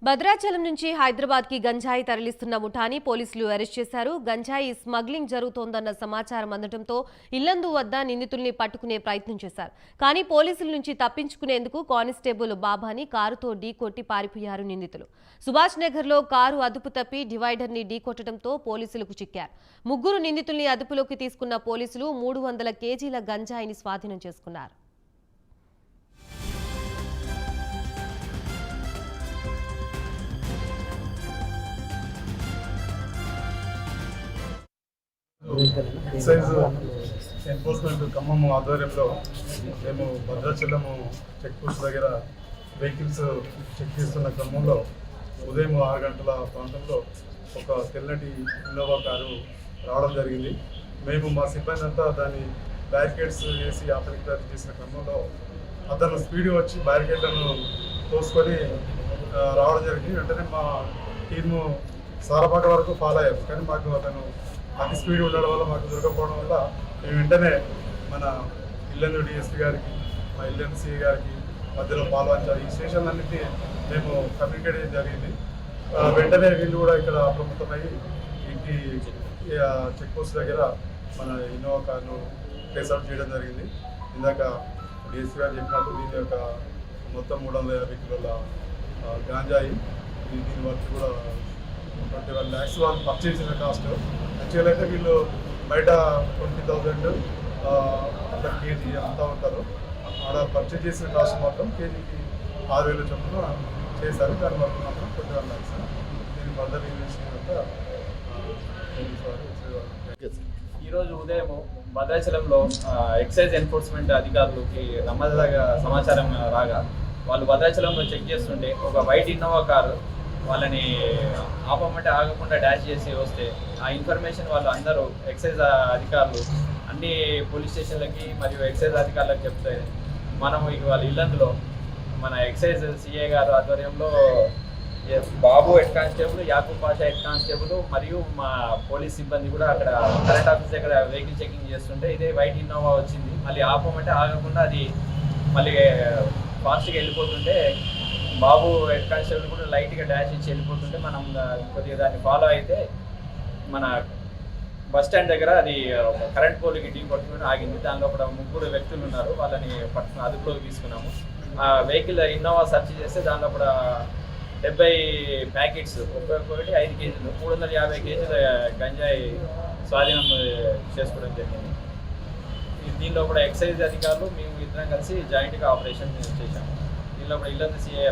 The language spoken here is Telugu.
భద్రాచలం నుంచి హైదరాబాద్కి గంజాయి తరలిస్తున్న ముఠాని పోలీసులు అరెస్ట్ చేశారు. గంజాయి స్మగ్లింగ్ జరుగుతోందన్న సమాచారం అందడంతో ఇల్లందు వద్ద నిందితుల్ని పట్టుకునే ప్రయత్నం చేశారు. కానీ పోలీసుల నుంచి తప్పించుకునేందుకు కానిస్టేబుల్ బాబాని కారుతో ఢీకొట్టి పారిపోయారు నిందితులు. సుభాష్ నగర్లో కారు అదుపు తప్పి డివైడర్ని ఢీకొట్టడంతో పోలీసులకు చిక్కారు. ముగ్గురు నిందితుల్ని అదుపులోకి తీసుకున్న పోలీసులు 300 కేజీల గంజాయిని స్వాధీనం చేసుకున్నారు. ఎక్సైజ్ ఎన్ఫోర్స్మెంట్ ఖమ్మం ఆధ్వర్యంలో మేము భద్రాచలం చెక్ పోస్ట్ దగ్గర వెహికల్స్ చెక్ చేస్తున్న క్రమంలో ఉదయం 6 గంటల ప్రాంతంలో ఒక తెల్లటి ఇన్నోవా కారు రావడం జరిగింది. మేము మా సిబ్బంది అంతా దాన్ని బ్యారికేడ్స్ వేసి ఆపలికి ప్రయత్నం చేసిన క్రమంలో అతను స్పీడ్ వచ్చి బ్యారికేడ్లను తోసుకొని రావడం జరిగింది. వెంటనే మా టీము సారపాక వరకు ఫాలో అయ్యారు. కానీ మాకు అతను అతి స్పీడ్ ఉండడం వల్ల మాకు దొరకపోవడం వల్ల మేము వెంటనే మన ఇల్లందు డిఎస్పీ గారికి, మా ఇల్లందు సిఐ గారికి మధ్యలో పాల్వంచ ఈ స్టేషన్లన్నింటినీ మేము కమ్యూనికేట్ చేయడం జరిగింది. వెంటనే వీళ్ళు కూడా ఇక్కడ అప్రమత్తమయ్యి ఇంటి చెక్ పోస్ట్ దగ్గర మన ఇన్నోవా కార్ను ట్రేస్అవుట్ చేయడం జరిగింది. ఇందాక డిఎస్పీ గారు చెప్పినట్టు దీని యొక్క మొత్తం 350 కిలోల గాంజాయి, దీని వరకు కూడా 21 lakhs వాళ్ళు పర్చేస్ చేసిన కాస్ట్. యాక్చువల్ అయితే వీళ్ళు బయట 20,000 1 కేజీ అంతా ఉంటారు. ఆడ పర్చేజ్ చేసిన కాస్ట్ మాత్రం కేజీకి 6,000 చొప్పున చేశారు. దాని వరకు మాత్రం 21 lakhs. దీని ఫర్దర్ ఇన్వెస్టిగేషన్ అంతా ఈరోజు ఉదయం భద్రాచలంలో ఎక్సైజ్ ఎన్ఫోర్స్మెంట్ అధికారులకి నమ్మదగ సమాచారం రాగా వాళ్ళు భద్రాచలంలో చెక్ చేస్తుంటే ఒక వైట్ ఇన్నోవా కారు వాళ్ళని ఆపమంటే ఆగకుండా డాష్ చేసి వస్తే ఆ ఇన్ఫర్మేషన్ వాళ్ళు అందరూ ఎక్సైజ్ అధికారులు అన్ని పోలీస్ స్టేషన్లకి మరియు ఎక్సైజ్ అధికారులకు చెప్తే మనం వాళ్ళ ఇల్లందులో మన ఎక్సైజ్ సిఐ గారు ఆధ్వర్యంలో Babu head constable, Yakub Pasha head constable మరియు మా పోలీస్ సిబ్బంది కూడా అక్కడ కరెంట్ ఆఫీస్ దగ్గర వెహికల్ చెకింగ్ చేస్తుంటే ఇదే వైట్ ఇన్నోవా వచ్చింది. మళ్ళీ ఆపమంటే ఆగకుండా అది మళ్ళీ ఫాస్ట్గా వెళ్ళిపోతుంటే బాబు హెడ్ కానిస్టేబుల్ కూడా లైట్గా డాష్ ఇచ్చి వెళ్ళిపోతుంటే మనం కొద్దిగా దాన్ని ఫాలో అయితే మన బస్ స్టాండ్ దగ్గర అది కరెంట్ పోల్కి ఢీ కొట్టుకుని ఆగింది. దానిలో కూడా 3 వ్యక్తులు ఉన్నారు. వాళ్ళని పట్టుకుని అదుపులోకి తీసుకున్నాము. ఆ వెహికల్ ఇన్నోవా సెర్చ్ చేస్తే దానిలో కూడా 70 ప్యాకెట్స్, ఒక్కొక్కటి 5 కేజీలు 350 కేజీల గంజాయి స్వాధీనం చేసుకోవడం జరిగింది. దీనిలో కూడా ఎక్సైజ్ అధికారులు మేము ఇద్దరం కలిసి జాయింట్గా ఆపరేషన్ చేశాము. దీనిలో కూడా ఇల్లందు సిఐ